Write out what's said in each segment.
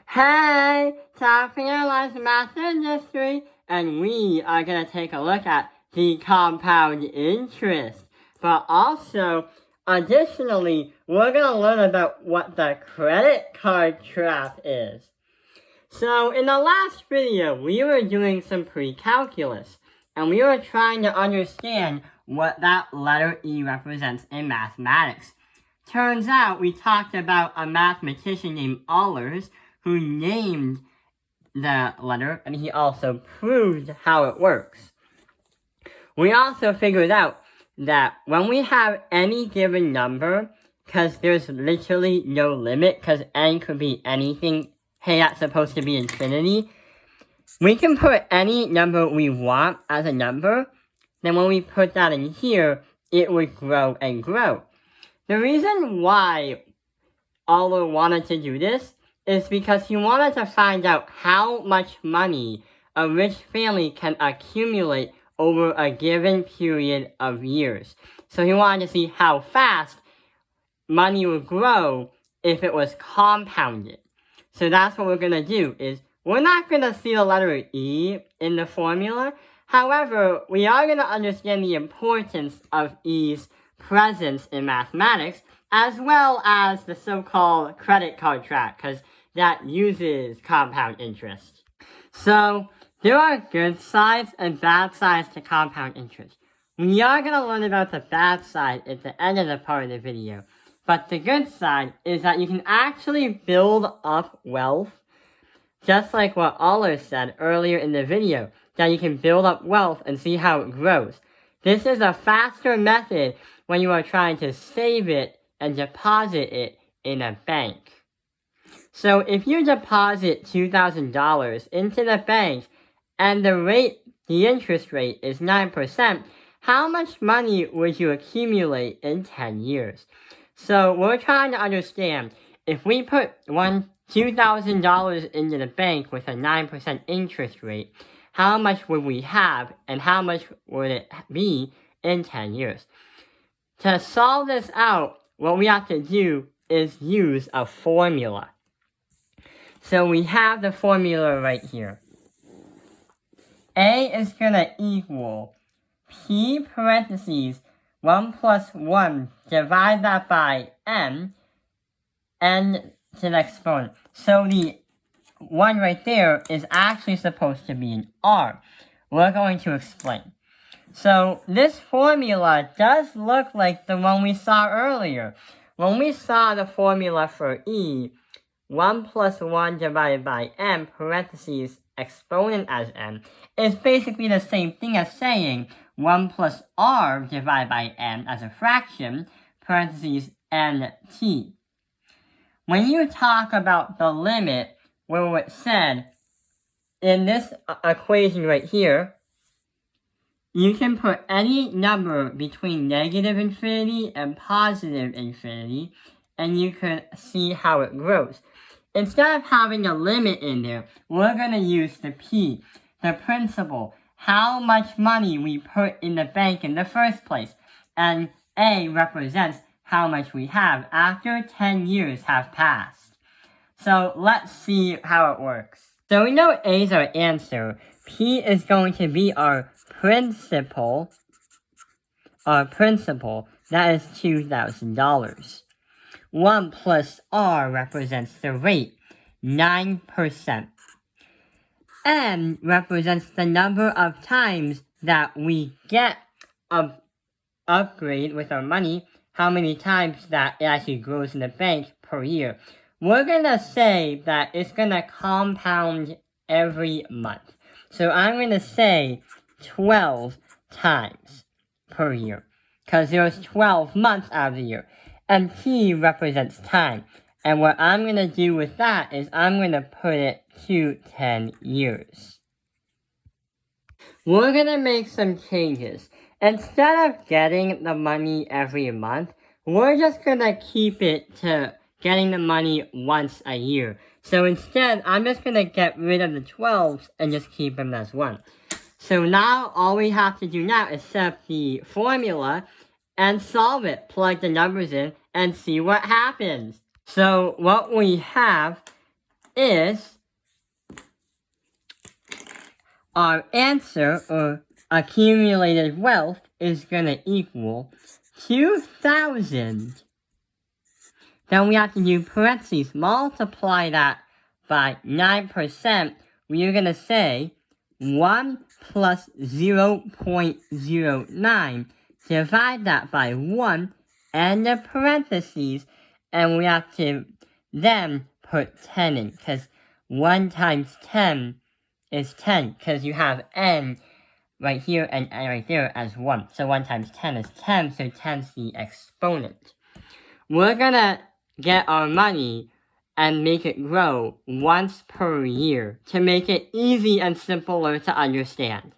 Hey, Top Analyze Math Industry, and we are going to take a look at the compound interest. But also, additionally, we're going to learn about what the credit card trap is. So, in the last video, we were doing some pre-calculus, and we were trying to understand what that letter E represents in mathematics. Turns out, we talked about a mathematician named Eulers, who named the letter, and he also proved how it works. We also figured out that when we have any given number, because there's literally no limit, because n could be anything, hey, that's supposed to be infinity, we can put any number we want as a number, then when we put that in here, it would grow and grow. The reason why Euler wanted to do this is because he wanted to find out how much money a rich family can accumulate over a given period of years. So he wanted to see how fast money would grow if it was compounded. So that's what we're going to do, is we're not going to see the letter E in the formula. However, we are going to understand the importance of E's presence in mathematics, as well as the so-called credit card trap, because that uses compound interest. So, there are good sides and bad sides to compound interest. We are going to learn about the bad side at the end of the part of the video. But the good side is that you can actually build up wealth, just like what Euler said earlier in the video, that you can build up wealth and see how it grows. This is a faster method when you are trying to save it and deposit it in a bank. So if you deposit $2,000 into the bank and the interest rate is 9%, how much money would you accumulate in 10 years? So we're trying to understand, if we put $2,000 into the bank with a 9% interest rate, how much would we have and how much would it be in 10 years? To solve this out, what we have to do is use a formula. So we have the formula right here. A is going to equal P parentheses 1 plus 1, divide that by n to the exponent. So the 1 right there is actually supposed to be an R. We're going to explain. So this formula does look like the one we saw earlier. When we saw the formula for E, 1 plus 1 divided by n, parentheses, exponent as n, is basically the same thing as saying 1 plus r divided by n as a fraction, parentheses, nt. When you talk about the limit, where it said, in this equation right here, you can put any number between negative infinity and positive infinity, and you can see how it grows. Instead of having a limit in there, we're going to use the P, the principal, how much money we put in the bank in the first place. And A represents how much we have after 10 years have passed. So let's see how it works. So we know A is our answer. P is going to be our principal. That is $2,000. 1 plus R represents the rate, 9%. N represents the number of times that we get an upgrade with our money, how many times that it actually grows in the bank per year. We're going to say that it's going to compound every month. So I'm going to say 12 times per year, because there's 12 months out of the year. And T represents time. And what I'm going to do with that is I'm going to put it to 10 years. We're going to make some changes. Instead of getting the money every month, we're just going to keep it to getting the money once a year. So instead, I'm just going to get rid of the 12s and just keep them as 1. So now all we have to do now is set up the formula and solve it. Plug the numbers in and see what happens. So what we have is our answer, or accumulated wealth, is going to equal 2,000. Then we have to do parentheses, multiply that by 9%. We are going to say 1 plus 0.09. Divide that by 1 and the parentheses, and we have to then put 10 in, because 1 times 10 is 10, because you have n right here and n right there as 1. So 1 times 10 is 10, so 10's the exponent. We're gonna get our money and make it grow once per year to make it easy and simpler to understand.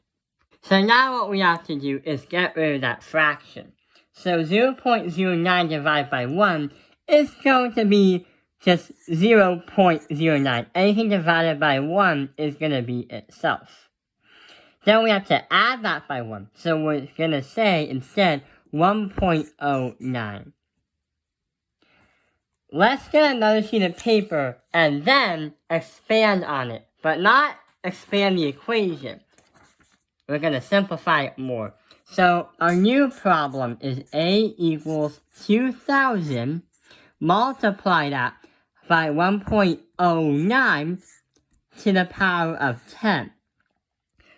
So now what we have to do is get rid of that fraction. So 0.09 divided by 1 is going to be just 0.09. Anything divided by 1 is going to be itself. Then we have to add that by 1. So we're going to say instead 1.09. Let's get another sheet of paper and then expand on it, but not expand the equation. We're going to simplify it more. So our new problem is A equals 2,000. Multiply that by 1.09 to the power of 10.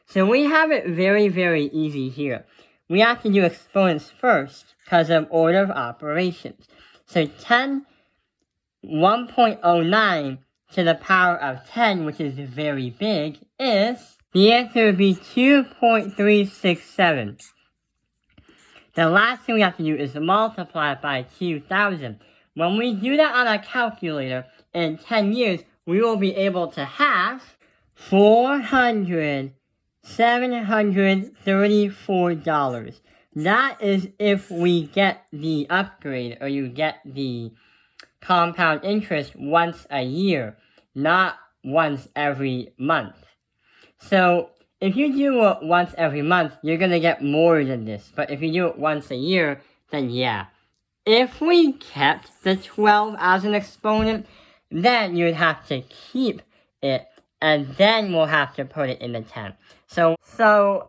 So we have it very, very easy here. We have to do exponents first because of order of operations. So 1.09 to the power of 10, which is very big, is, the answer would be 2.367. The last thing we have to do is multiply it by 2,000. When we do that on a calculator, in 10 years, we will be able to have $734. That is if we get the upgrade, or you get the compound interest once a year, not once every month. So if you do it once every month, you're going to get more than this. But if you do it once a year, then yeah. If we kept the 12 as an exponent, then you'd have to keep it, and then we'll have to put it in the 10. So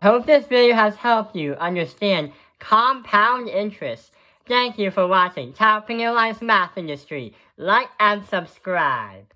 hope this video has helped you understand compound interest. Thank you for watching Top Penalized Math Industry. Like and subscribe.